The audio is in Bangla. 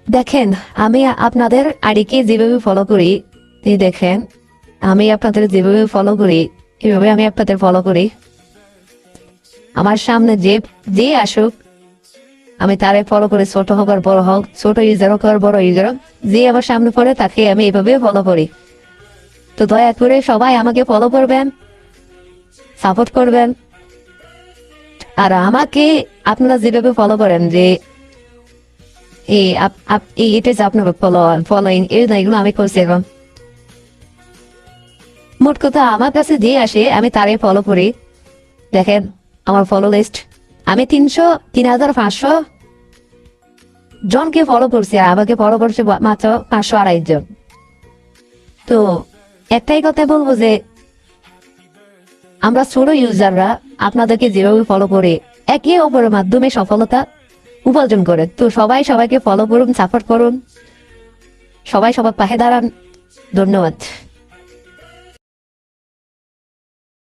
দেখেন আমি আপনাদের আইডিকে যেভাবে ফলো করি, এই দেখেন আমি আপনাদের যেভাবে ফলো করি এভাবে আমি আপনাদের ফলো করি। আমার সামনে যে আসুক আমি তারে ফলো করে, ছোট হোক আর বড় হোক, ছোট ইউজার হোক আর বড় ইউজার হোক, যে আমার সামনে পড়ে তাকে আমি এভাবে ফলো করি। তো দয়া করে সবাই আমাকে ফলো করবেন, সাপোর্ট করবেন। আর আমাকে আপনারা যেভাবে ফলো করেন, যে এটা যে আপনার ফলোইং এগুলো আমি করছি এখন। মোট কথা আমার কাছে যে আসে আমি তারে ফলো করি। দেখেন আমার ফলো লিস্ট, আমি 3,500 জনকে ফলো করছি, আর আমাকে ফলো করছে মাত্র 528 জন। তো একটাই কথা বলবো যে আমরা ছোট ইউজাররা আপনাদেরকে যেভাবে ফলো করে একে অপরের মাধ্যমে সফলতা উপার্জন করে। তো সবাই সবাইকে ফলো করুন, সাপোর্ট করুন, সবাই সবার পাশে দাঁড়ান। ধন্যবাদ।